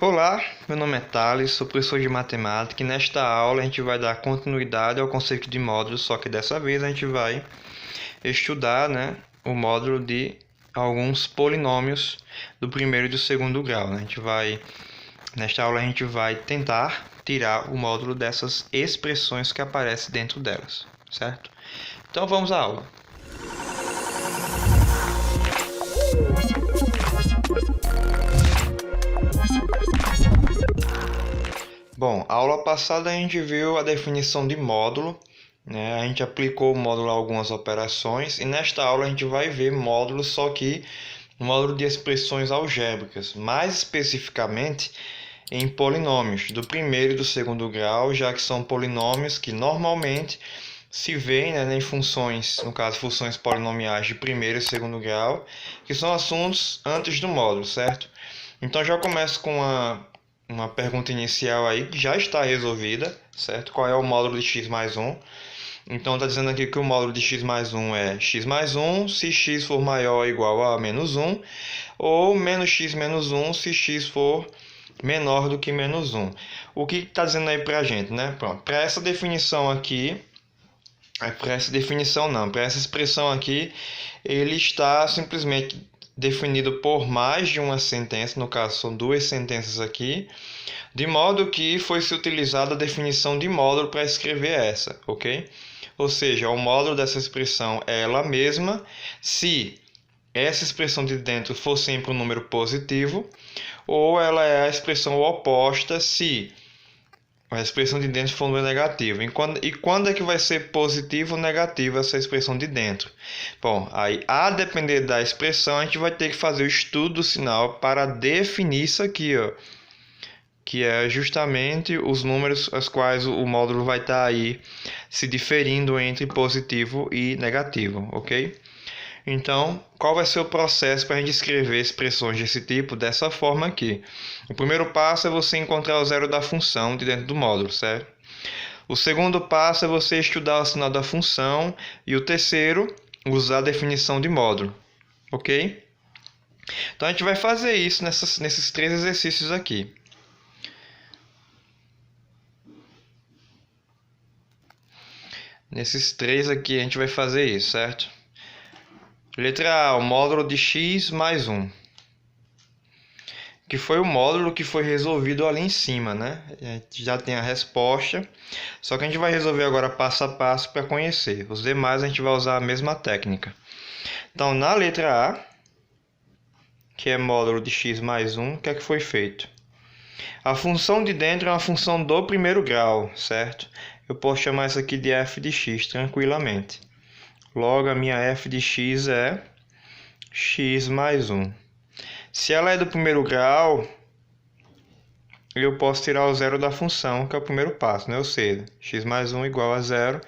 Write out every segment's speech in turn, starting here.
Olá, meu nome é Thales, sou professor de matemática e nesta aula a gente vai dar continuidade ao conceito de módulo, só que dessa vez a gente vai estudar, o módulo de alguns polinômios do primeiro e do segundo grau. Nesta aula a gente vai tentar tirar o módulo dessas expressões que aparecem dentro delas, certo? Então vamos à aula. Bom, a aula passada a gente viu a definição de módulo, né? A gente aplicou o módulo a algumas operações e nesta aula a gente vai ver módulo, só que módulo de expressões algébricas, mais especificamente em polinômios do primeiro e do segundo grau, já que são polinômios que normalmente se veem, em funções, no caso funções polinomiais de primeiro e segundo grau, que são assuntos antes do módulo, certo? Então já começo com uma pergunta inicial aí que já está resolvida, certo? Qual é o módulo de x mais 1? Então está dizendo aqui que o módulo de x mais 1 é x mais 1 se x for maior ou igual a menos 1, ou menos x menos 1 se x for menor do que menos 1. O que está dizendo aí para a gente, né? Pronto, para essa definição aqui, para essa expressão aqui, ele está simplesmente definido por mais de uma sentença, no caso são duas sentenças aqui, de modo que foi se utilizada a definição de módulo para escrever essa, ok? Ou seja, o módulo dessa expressão é ela mesma, se essa expressão de dentro for sempre um número positivo, ou ela é a expressão oposta se a expressão de dentro for um número negativo. E quando é que vai ser positivo ou negativo essa expressão de dentro? Bom, aí a depender da expressão, a gente vai ter que fazer o estudo do sinal para definir isso aqui, ó, que é justamente os números aos quais o módulo vai estar aí se diferindo entre positivo e negativo, ok? Então, qual vai ser o processo para a gente escrever expressões desse tipo dessa forma aqui? O primeiro passo é você encontrar o zero da função de dentro do módulo, certo? O segundo passo é você estudar o sinal da função e o terceiro, usar a definição de módulo, ok? Então, a gente vai fazer isso nesses três exercícios aqui. Nesses três aqui a gente vai fazer isso, certo? Letra A, o módulo de x mais 1. Que foi o módulo que foi resolvido ali em cima, né? A gente já tem a resposta. Só que a gente vai resolver agora passo a passo para conhecer. Os demais a gente vai usar a mesma técnica. Então, na letra A, que é módulo de x mais 1, o que é que foi feito? A função de dentro é uma função do primeiro grau, certo? Eu posso chamar isso aqui de f de x tranquilamente. Logo, a minha f de x é x mais 1. Se ela é do primeiro grau, eu posso tirar o zero da função, que é o primeiro passo, né? Ou seja, x mais 1 igual a zero,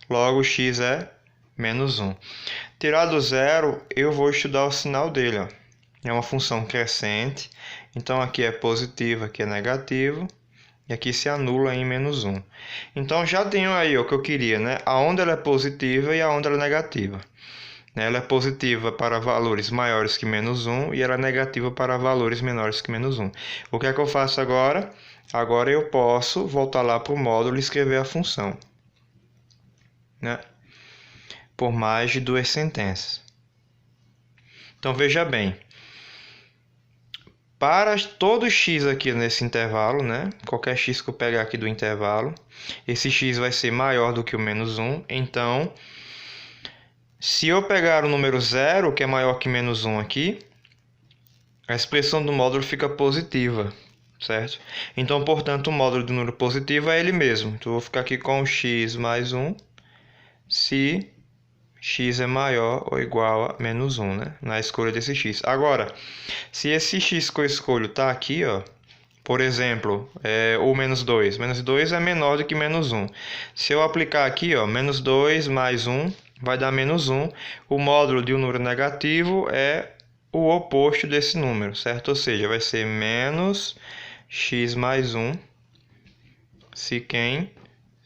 logo x é menos 1. Tirado o zero, eu vou estudar o sinal dele, ó. É uma função crescente, então aqui é positivo, aqui é negativo. E aqui se anula em menos 1. Então, já tenho aí o que eu queria, né? Aonde ela é positiva e aonde ela é negativa. Ela é positiva para valores maiores que menos 1 e ela é negativa para valores menores que menos 1. O que é que eu faço agora? Agora eu posso voltar lá para o módulo e escrever a função, né? Por mais de duas sentenças. Então, veja bem. Para todo x aqui nesse intervalo, né? Qualquer x que eu pegar aqui do intervalo, esse x vai ser maior do que o menos 1. Então, se eu pegar o número 0, que é maior que menos 1 aqui, a expressão do módulo fica positiva, certo? Então, portanto, o módulo do número positivo é ele mesmo. Então, eu vou ficar aqui com x mais 1, se x é maior ou igual a menos 1, né? Na escolha desse x. Agora, se esse x que eu escolho está aqui, ó, por exemplo, o menos 2. Menos 2 é menor do que menos 1. Se eu aplicar aqui, ó, menos 2 mais 1 vai dar menos 1. O módulo de um número negativo é o oposto desse número, certo? Ou seja, vai ser menos x mais 1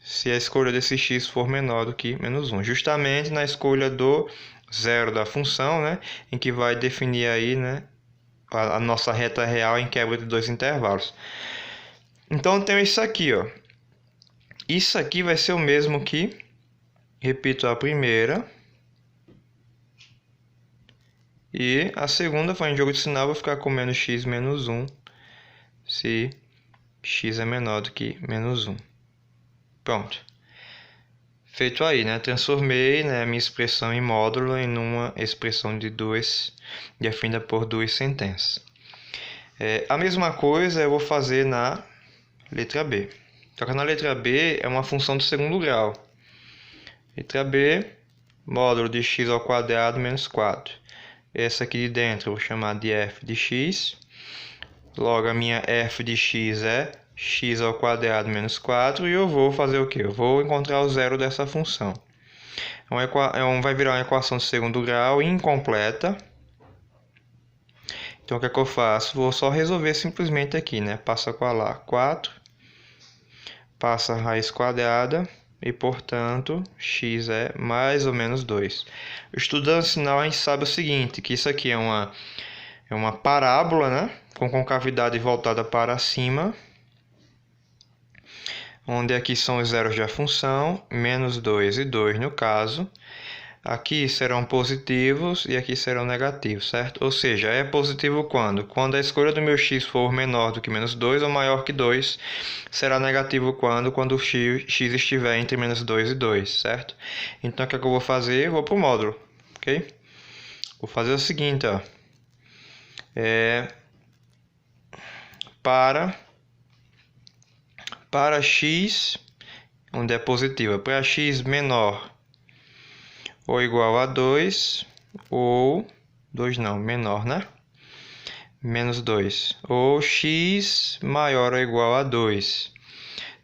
se a escolha desse x for menor do que menos 1. Justamente na escolha do zero da função, né? Em que vai definir aí, né, a nossa reta real em quebra de dois intervalos. Então, eu tenho isso aqui, ó. Isso aqui vai ser o mesmo que, repito, a primeira. E a segunda, fazendo jogo de sinal, vai ficar com menos x menos 1, se x é menor do que menos 1. Pronto. Feito aí, né? Transformei, né, a minha expressão em módulo em uma expressão de definida por duas sentenças. A mesma coisa eu vou fazer na letra B. Só que na letra B é uma função do segundo grau. Letra B, módulo de x ao quadrado menos 4. Essa aqui de dentro eu vou chamar de f de x. Logo, a minha f de x é x ao quadrado menos 4. E eu vou fazer o quê? Eu vou encontrar o zero dessa função. Vai virar uma equação de segundo grau incompleta. Então, o que é que eu faço? Vou só resolver simplesmente aqui, né? Passa a colar 4. Passa a raiz quadrada. E, portanto, x é mais ou menos 2. Estudando sinal, a gente sabe o seguinte, que isso aqui é uma parábola, né? Com concavidade voltada para cima. Onde aqui são os zeros da função, menos 2 e 2 no caso. Aqui serão positivos e aqui serão negativos, certo? Ou seja, é positivo quando? Quando a escolha do meu x for menor do que menos 2 ou maior que 2. Será negativo quando? Quando o x estiver entre menos 2 e 2, certo? Então, o que é que eu vou fazer? Eu vou para o módulo, ok? Vou fazer o seguinte, ó. Para x, onde é positiva, para x menor ou igual a 2, ou 2 não, menor, né? Menos 2, ou x maior ou igual a 2.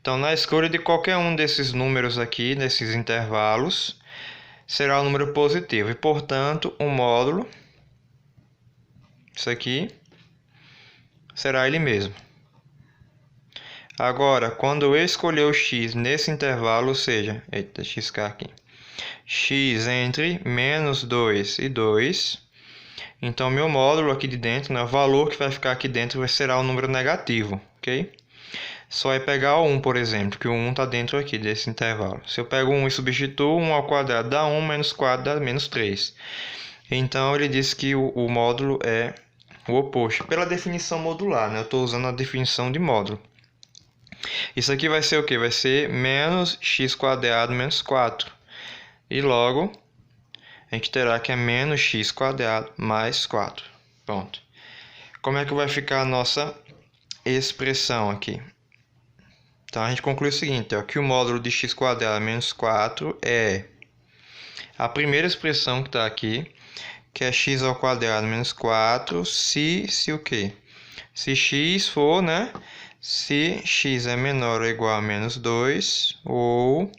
Então, na escolha de qualquer um desses números aqui, desses intervalos, será um número positivo. E, portanto, o módulo, isso aqui, será ele mesmo. Agora, quando eu escolher o x nesse intervalo, ou seja, eita, xk aqui, x entre menos 2 e 2, então meu módulo aqui de dentro, né, o valor que vai ficar aqui dentro será um número negativo, ok? Só é pegar o 1, por exemplo, que o 1 está dentro aqui desse intervalo. Se eu pego 1 e substituo, 1 ao quadrado dá 1, menos 4 dá menos 3. Então, ele diz que o módulo é o oposto. Pela definição modular, né? Eu estou usando a definição de módulo. Isso aqui vai ser o quê? Vai ser menos x quadrado menos 4. E logo, a gente terá que é menos x quadrado mais 4. Pronto. Como é que vai ficar a nossa expressão aqui? Então, a gente conclui o seguinte, ó, que o módulo de x quadrado menos 4 é a primeira expressão que está aqui, que é x ao quadrado menos 4, se o quê? Se x for, né? Se x é menor ou igual a menos 2, ou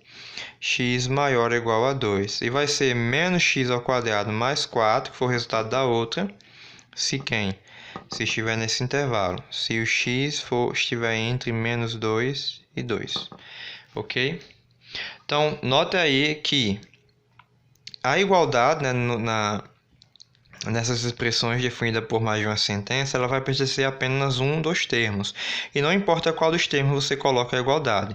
x maior ou igual a 2. E vai ser menos x ao quadrado mais 4, que for o resultado da outra, se quem? Se estiver nesse intervalo. Se o x estiver entre menos 2 e 2. Ok? Então, note aí que a igualdade, né, nessas expressões definidas por mais de uma sentença, ela vai pertencer a apenas um dos termos. E não importa qual dos termos você coloca a igualdade.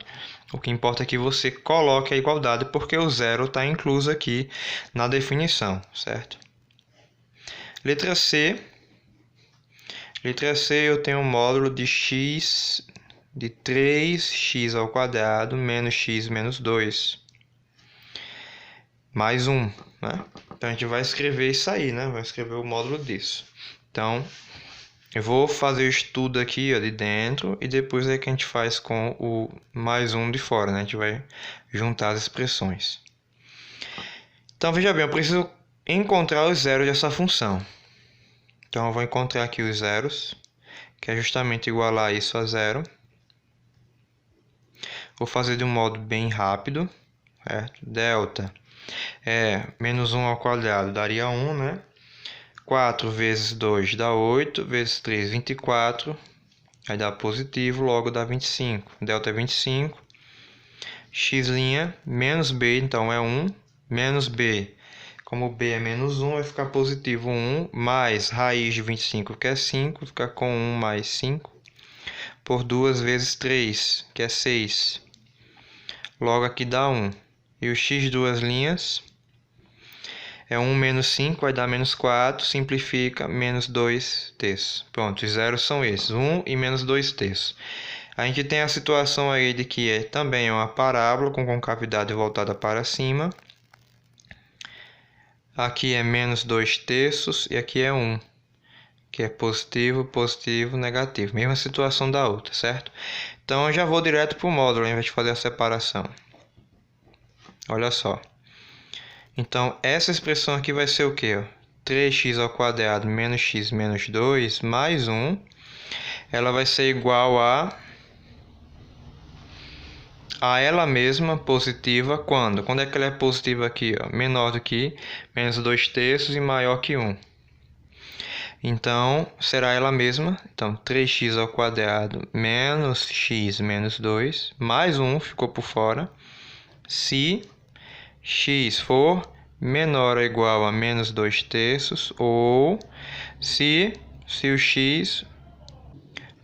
O que importa é que você coloque a igualdade, porque o zero está incluso aqui na definição, certo? Letra C. Letra C, eu tenho um módulo de x de 3x ao quadrado menos x menos 2. Mais 1, né? Então, a gente vai escrever isso aí, né? Vai escrever o módulo disso. Então, eu vou fazer o estudo aqui, ó, de dentro, e depois é que a gente faz com o mais 1 de fora, né? A gente vai juntar as expressões. Então, veja bem, eu preciso encontrar os zeros dessa função. Então, eu vou encontrar aqui os zeros, que é justamente igualar isso a zero. Vou fazer de um modo bem rápido, certo? Delta menos 1 ao quadrado daria 1, né? 4 vezes 2 dá 8, vezes 3, 24. Aí dá positivo, logo dá 25. Delta é 25. X' menos b, então é 1. Menos b Como b é menos 1, vai ficar positivo 1, mais raiz de 25, que é 5, fica com 1 mais 5, por 2 vezes 3, que é 6. Logo aqui dá 1. E o x de duas linhas é 1 menos 5, vai dar menos 4, simplifica, menos 2 terços. Pronto, os zeros são esses, 1 e menos 2 terços. A gente tem a situação aí de que também é uma parábola com concavidade voltada para cima. Aqui é menos 2 terços e aqui é 1, que é positivo, positivo, negativo. Mesma situação da outra, certo? Então eu já vou direto para o módulo, ao invés de fazer a separação. Olha só. Então essa expressão aqui vai ser o quê? 3x ao quadrado menos x menos 2 mais 1. Ela vai ser igual a ela mesma positiva quando? Quando é que ela é positiva aqui? Ó? Menor do que menos 2 terços e maior que 1. Então, será ela mesma. Então, 3x ao quadrado menos x menos 2 mais 1 ficou por fora. Se x for menor ou igual a menos 2 terços ou se o x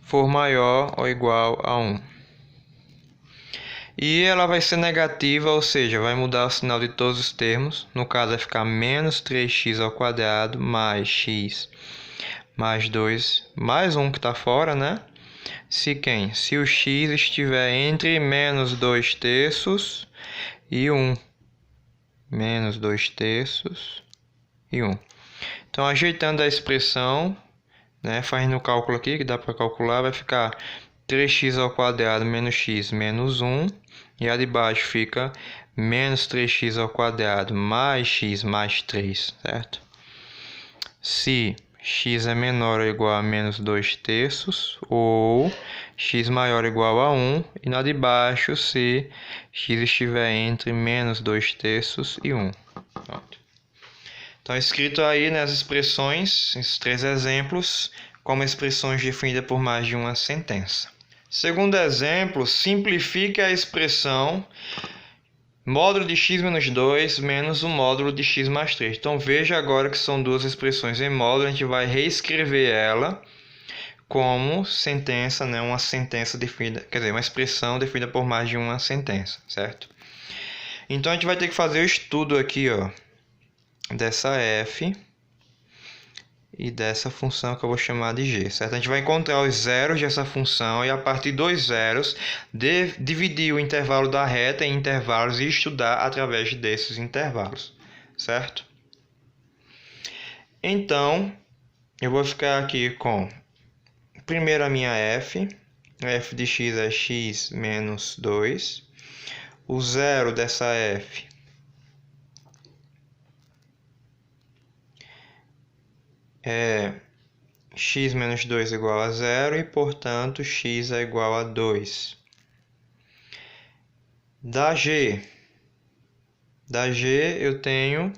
for maior ou igual a 1. E ela vai ser negativa, ou seja, vai mudar o sinal de todos os termos. No caso, vai ficar menos 3x ao quadrado mais x mais 2 mais 1 que está fora, né? Se o x estiver entre menos 2 terços e 1. Menos 2 terços e 1. Então, ajeitando a expressão, né, fazendo o cálculo aqui, que dá para calcular, vai ficar 3x ao quadrado menos x menos 1. E a de baixo fica menos 3x ao quadrado mais x mais 3, certo? Se x é menor ou igual a menos 2 terços, ou x maior ou igual a 1, e na de baixo, se x estiver entre menos 2 terços e 1. Pronto. Então, escrito aí nas expressões, esses 3 exemplos, como expressões definidas por mais de uma sentença. Segundo exemplo, simplifique a expressão módulo de x menos 2 menos o módulo de x mais 3. Então, veja agora que são duas expressões em módulo, a gente vai reescrever ela como sentença, né? Uma sentença definida, quer dizer, uma expressão definida por mais de uma sentença, certo? Então, a gente vai ter que fazer o estudo aqui, ó, dessa f e dessa função que eu vou chamar de g, certo? A gente vai encontrar os zeros dessa função e a partir dos zeros dividir o intervalo da reta em intervalos e estudar através desses intervalos, certo? Então, eu vou ficar aqui com primeiro a minha f de x é x menos 2, o zero dessa f é x menos 2 igual a 0 e, portanto, x é igual a 2. Da g eu tenho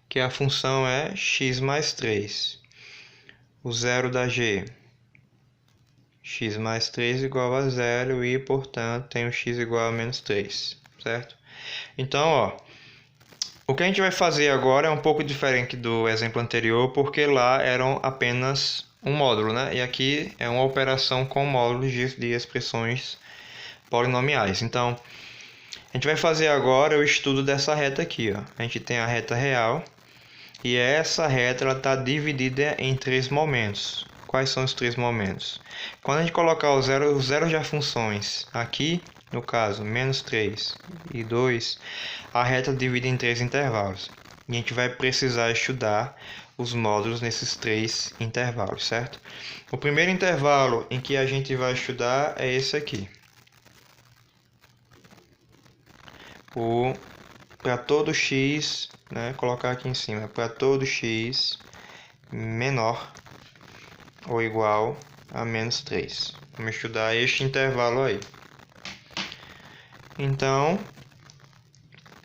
que a função é x mais 3. O zero da g, x mais 3 igual a 0 e, portanto, tenho x igual a menos 3, certo? Então, ó, o que a gente vai fazer agora é um pouco diferente do exemplo anterior, porque lá eram apenas um módulo, né? E aqui é uma operação com módulos de expressões polinomiais. Então, a gente vai fazer agora o estudo dessa reta aqui, ó. A gente tem a reta real e essa reta está dividida em 3 momentos. Quais são os 3 momentos? Quando a gente colocar os zeros das funções aqui, no caso, menos 3 e 2, a reta divide em 3 intervalos. E a gente vai precisar estudar os módulos nesses 3 intervalos, certo? O primeiro intervalo em que a gente vai estudar é esse aqui. Para todo x, né, colocar aqui em cima, para todo x menor ou igual a menos 3. Vamos estudar este intervalo aí. Então,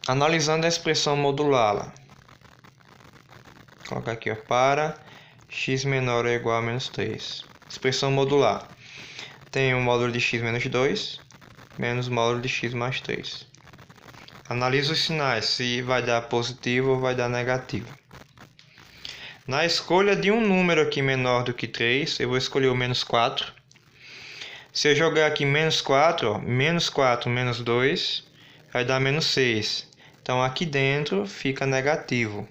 analisando a expressão modulá-la, vou colocar aqui, ó, para x menor ou igual a menos 3. Expressão modular. Tem o módulo de x menos 2 menos o módulo de x mais 3. Analisa os sinais, se vai dar positivo ou vai dar negativo. Na escolha de um número aqui menor do que 3, eu vou escolher o menos 4. Se eu jogar aqui menos 4, ó, menos 4 menos 2, vai dar menos 6. Então aqui dentro fica negativo.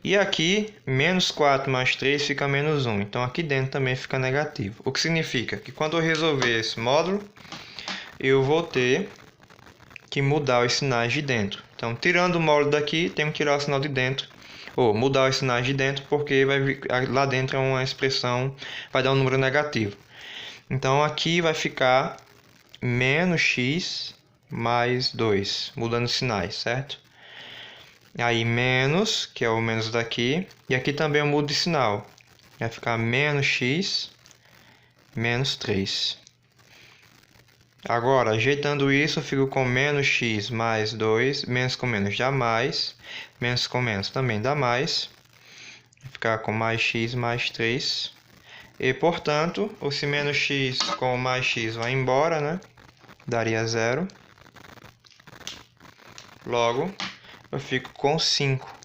E aqui, menos 4 mais 3 fica menos 1. Então aqui dentro também fica negativo. O que significa que quando eu resolver esse módulo, eu vou ter que mudar os sinais de dentro. Então, tirando o módulo daqui, temos que tirar o sinal de dentro. Ou mudar os sinais de dentro, porque lá dentro é uma expressão, vai dar um número negativo. Então aqui vai ficar menos x mais 2, mudando os sinais, certo? Aí menos, que é o menos daqui, e aqui também eu mudo de sinal. Vai ficar menos x menos 3. Agora, ajeitando isso, eu fico com menos x mais 2, menos com menos dá mais, menos com menos também dá mais. Vai ficar com mais x mais 3. E, portanto, esse menos x com mais x vai embora, né? Daria 0. Logo, eu fico com 5.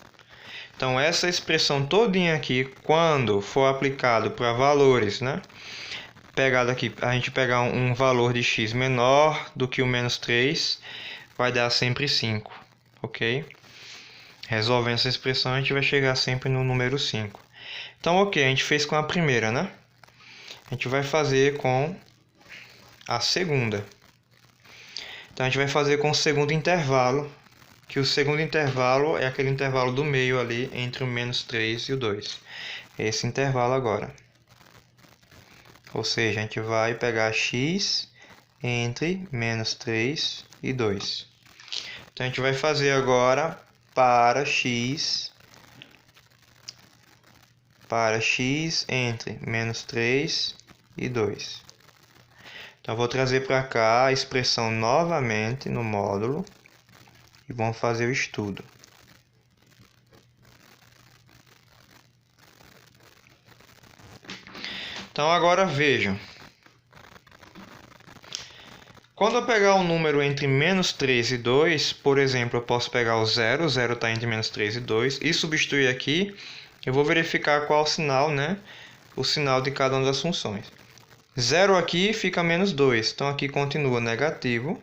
Então, essa expressão todinha aqui, quando for aplicado para valores, né? Pegado aqui, a gente pegar um valor de x menor do que o menos 3, vai dar sempre 5, ok? Resolvendo essa expressão, a gente vai chegar sempre no número 5. Então, ok, a gente fez com a primeira, né? A gente vai fazer com a segunda. Então, a gente vai fazer com o segundo intervalo, que o segundo intervalo é aquele intervalo do meio ali, entre o menos 3 e o 2. Esse intervalo agora. Ou seja, a gente vai pegar x entre menos 3 e 2. Então, a gente vai fazer agora para x entre menos 3 e 2. Então, eu vou trazer para cá a expressão novamente no módulo e vamos fazer o estudo. Então, agora vejam. Quando eu pegar um número entre menos 3 e 2, por exemplo, eu posso pegar o 0 está entre menos 3 e 2, e substituir aqui, eu vou verificar qual o sinal, né? O sinal de cada uma das funções. 0 aqui fica menos 2, então aqui continua negativo.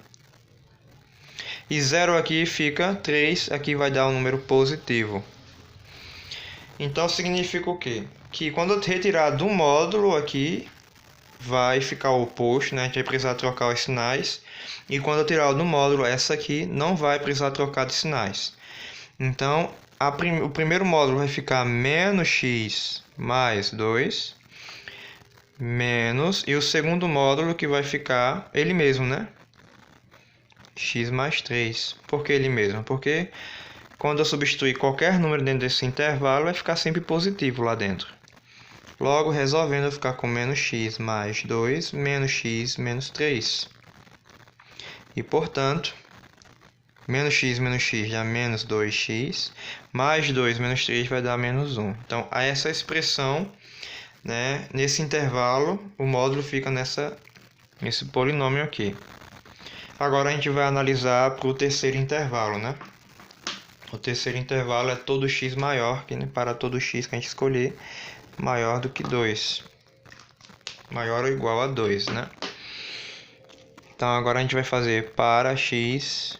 E 0 aqui fica 3, aqui vai dar um número positivo. Então significa o quê? Que quando eu retirar do módulo aqui, vai ficar o oposto, né? A gente vai precisar trocar os sinais. E quando eu tirar do módulo, essa aqui não vai precisar trocar de sinais. Então, o primeiro módulo vai ficar menos x mais 2, menos, e o segundo módulo que vai ficar ele mesmo, né? X mais 3. Por que ele mesmo? Porque quando eu substituir qualquer número dentro desse intervalo, vai ficar sempre positivo lá dentro. Logo, resolvendo, eu vou ficar com menos x mais 2, menos x menos 3. E, portanto, menos x dá menos 2x, mais 2 menos 3 vai dar menos 1. Então, a essa expressão, né, nesse intervalo, o módulo fica nesse polinômio aqui. Agora, a gente vai analisar para o terceiro intervalo, né? O terceiro intervalo é todo x maior, que para todo x que a gente escolher, maior do que 2. Maior ou igual a 2, né? Então, agora a gente vai fazer para x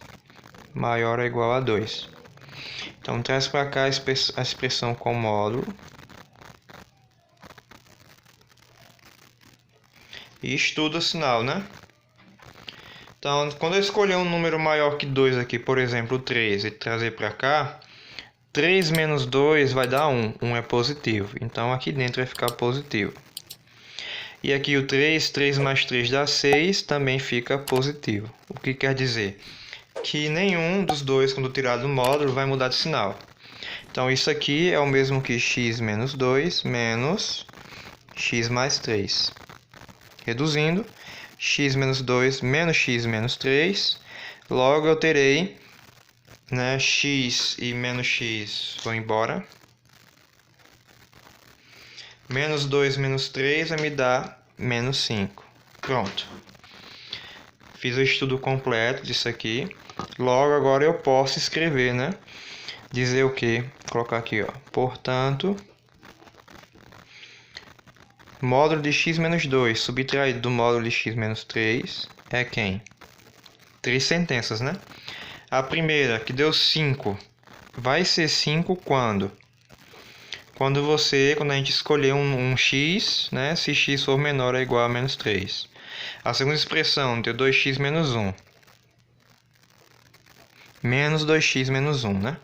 maior ou igual a 2. Então, traz para cá a expressão com módulo. E estuda o sinal, né? Então, quando eu escolher um número maior que 2 aqui, por exemplo, 3, e trazer para cá, 3 menos 2 vai dar 1. 1 é positivo. Então, aqui dentro vai ficar positivo. E aqui o 3 mais 3 dá 6, também fica positivo. O que quer dizer? Que nenhum dos dois, quando tirado do módulo, vai mudar de sinal. Então, isso aqui é o mesmo que x menos 2 menos x mais 3. Reduzindo, x menos 2 menos x menos 3. Logo, eu terei, né, x e menos x vão embora. Menos 2 menos 3 vai me dar menos 5. Pronto. fiz o estudo completo disso aqui. Logo, agora eu posso escrever, né? Dizer o quê? Vou colocar aqui, ó. Portanto, módulo de x menos 2 subtraído do módulo de x menos 3 é quem? 3 sentenças, né? A primeira, que deu 5, vai ser 5 quando? Quando a gente escolher um x, né? Se x for menor ou igual a menos 3. A segunda expressão deu 2x menos 1. Menos 2x menos 1, né?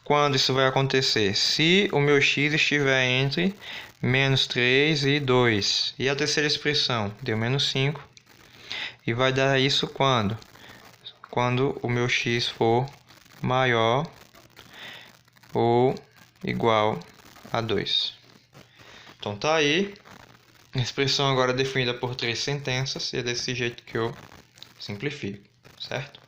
Quando isso vai acontecer? Se o meu x estiver entre menos 3 e 2. E a terceira expressão deu menos 5. E vai dar isso quando? Quando o meu x for maior ou igual a 2. Então tá aí. A expressão agora é definida por 3 sentenças. E é desse jeito que eu simplifico, certo?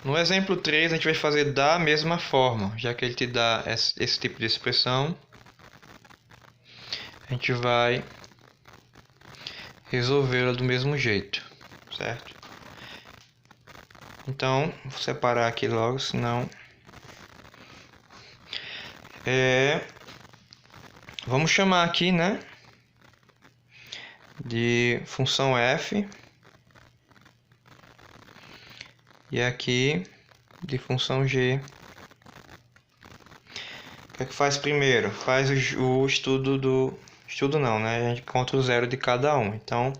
No exemplo 3, a gente vai fazer da mesma forma, já que ele te dá esse tipo de expressão. A gente vai resolvê-la do mesmo jeito, certo? Então, vou separar aqui logo, senão... Vamos chamar aqui, né? De função f. E aqui de função g. O que é que faz primeiro? Faz o estudo do... Estudo não, né? A gente conta o zero de cada um. Então,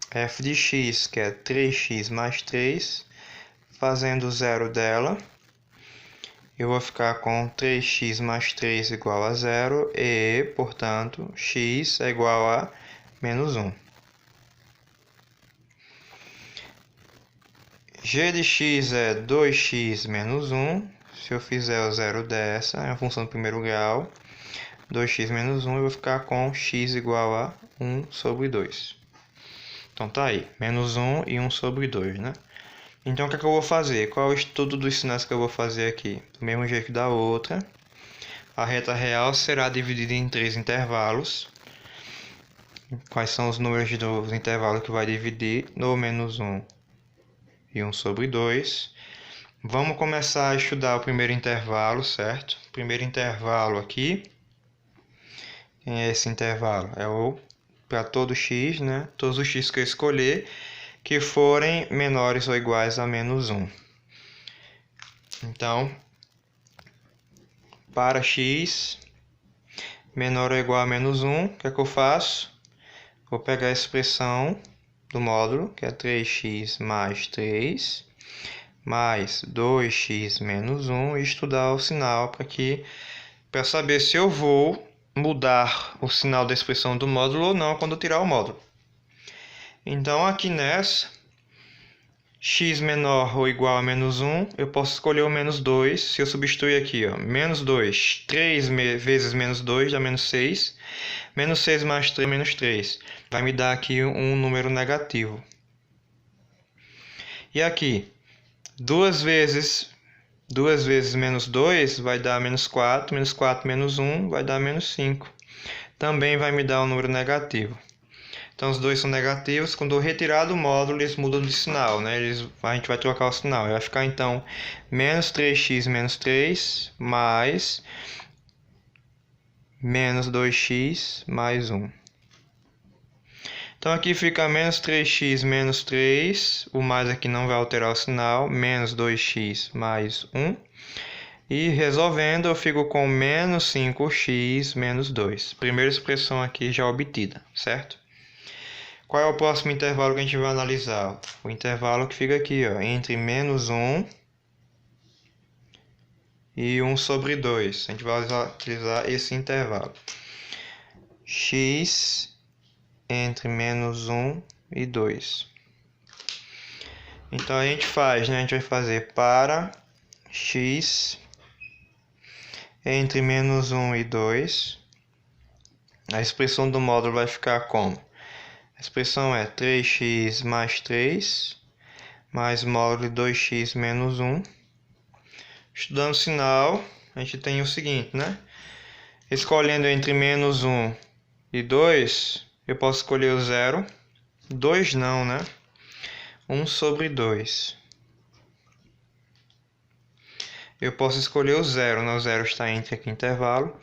f de x, que é 3x mais 3, fazendo o zero dela, eu vou ficar com 3x mais 3 igual a 0 e, portanto, x é igual a menos 1. G de x é 2x menos 1. Se eu fizer o zero dessa, é a função do primeiro grau. 2x menos 1, eu vou ficar com x igual a 1 sobre 2. Então tá aí, menos 1 e 1 sobre 2, né? Então o que é que eu vou fazer? Qual é o estudo dos sinais que eu vou fazer aqui? Do mesmo jeito que da outra. A reta real será dividida em 3 intervalos. Quais são os números dos intervalos que vai dividir? No menos 1 e 1 sobre 2. Vamos começar a estudar o primeiro intervalo, certo? O primeiro intervalo aqui. Quem é esse intervalo? É o para todo x, né? Todos os x que eu escolher que forem menores ou iguais a menos 1. Então, para x menor ou igual a menos 1, o que é que eu faço? Vou pegar a expressão do módulo, que é 3x mais 3, mais 2x menos 1, e estudar o sinal para saber se eu vou mudar o sinal da expressão do módulo ou não quando eu tirar o módulo. Então, aqui nessa, x menor ou igual a menos 1, eu posso escolher o menos 2. Se eu substituir aqui, ó, menos 2, 3 vezes menos 2 dá menos 6. Menos 6 mais 3, menos 3. Vai me dar aqui um número negativo. E aqui, 2 vezes menos 2 vai dar menos 4. Menos 4 menos 1 vai dar menos 5. Também vai me dar um número negativo. Então, os dois são negativos. Quando eu retirar do módulo, eles mudam de sinal, né? A gente vai trocar o sinal. Vai ficar, então, menos 3x menos 3 mais menos 2x mais 1. Então, aqui fica menos 3x menos 3. O mais aqui não vai alterar o sinal. Menos 2x mais 1. E resolvendo, eu fico com menos 5x menos 2. Primeira expressão aqui já obtida, certo? Qual é o próximo intervalo que a gente vai analisar? O intervalo que fica aqui, ó, entre menos 1 e 1 sobre 2. A gente vai utilizar esse intervalo. X entre menos 1 e 2. Então, a gente faz, né? A gente vai fazer para x entre menos 1 e 2. A expressão do módulo vai ficar como? A expressão é 3x mais 3, mais módulo de 2x menos 1. Estudando o sinal, a gente tem o seguinte, né? Escolhendo entre menos 1 e 2, eu posso escolher o 0. 2 não, né? 1 sobre 2. Eu posso escolher o 0, né? O 0 está entre aqui intervalo.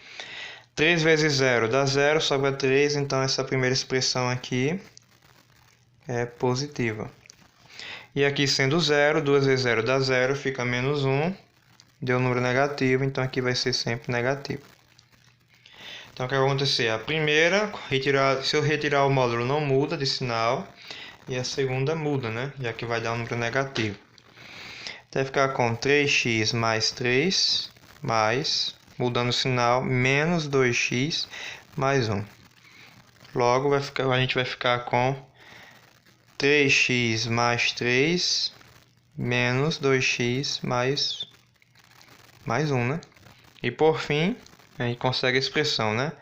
3 vezes 0 dá 0, sobra 3, então essa primeira expressão aqui é positiva. E aqui sendo 0, 2 vezes 0 dá 0, fica menos 1, deu um número negativo, então aqui vai ser sempre negativo. Então o que vai acontecer? A primeira, se eu retirar o módulo não muda de sinal, e a segunda muda, né? Já que vai dar um número negativo. Vai ficar com 3x mais 3, mais, mudando o sinal, menos 2x mais 1. Logo, a gente vai ficar com 3x mais 3, menos 2x mais 1, né? E por fim, a gente consegue a expressão, né?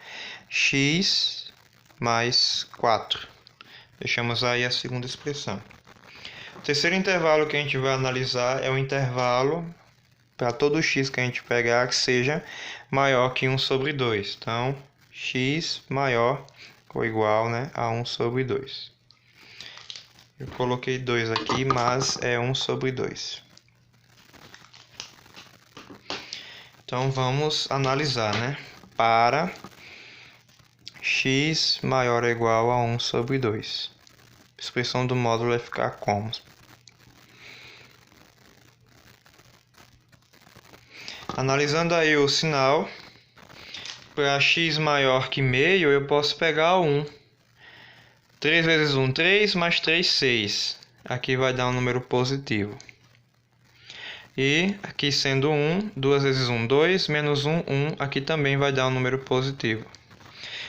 X mais 4. Deixamos aí a segunda expressão. O terceiro intervalo que a gente vai analisar é o intervalo para todo x que a gente pegar que seja maior que 1 sobre 2. Então, x maior ou igual, né, a 1 sobre 2. Eu coloquei 2 aqui, mas é 1 sobre 2. Então, vamos analisar, né? Para x maior ou igual a 1 sobre 2. A expressão do módulo vai ficar como? Analisando aí o sinal, para x maior que meio, eu posso pegar o 1. 3 vezes 1, 3, mais 3, 6. Aqui vai dar um número positivo. E aqui sendo 1, 2 vezes 1, 2, menos 1, 1. Aqui também vai dar um número positivo.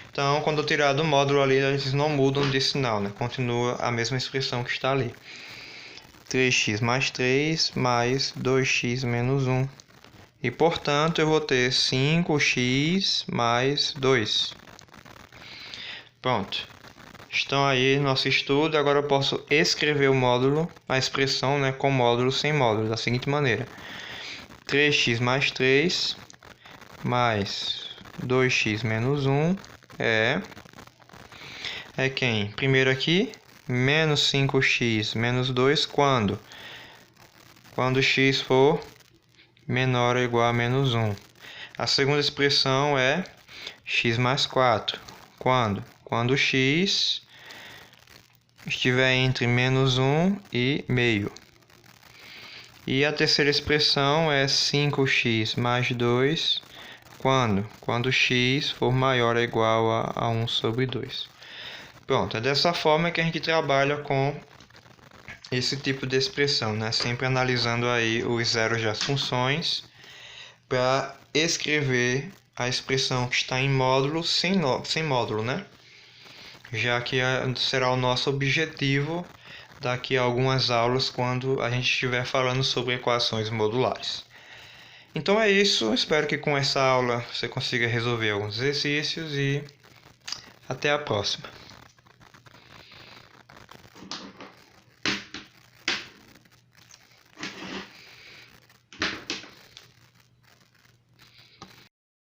Então, quando eu tirar do módulo ali, eles não mudam de sinal, né? Continua a mesma expressão que está ali. 3x mais 3, mais 2x menos 1. E, portanto, eu vou ter 5x mais 2. Pronto. Estão aí nosso estudo. Agora eu posso escrever o módulo, a expressão, né, com módulo sem módulo, da seguinte maneira. 3x mais 3 mais 2x menos 1 é quem? Primeiro aqui, menos 5x menos 2, quando? Quando x for menor ou igual a menos 1. A segunda expressão é x mais 4. Quando? Quando x estiver entre menos 1 e meio. E a terceira expressão é 5x mais 2. Quando? Quando x for maior ou igual a 1 sobre 2. Pronto, é dessa forma que a gente trabalha com esse tipo de expressão, né? Sempre analisando aí os zeros das funções para escrever a expressão que está em módulo sem módulo, né? Já que será o nosso objetivo daqui a algumas aulas quando a gente estiver falando sobre equações modulares. Então é isso, espero que com essa aula você consiga resolver alguns exercícios e até a próxima.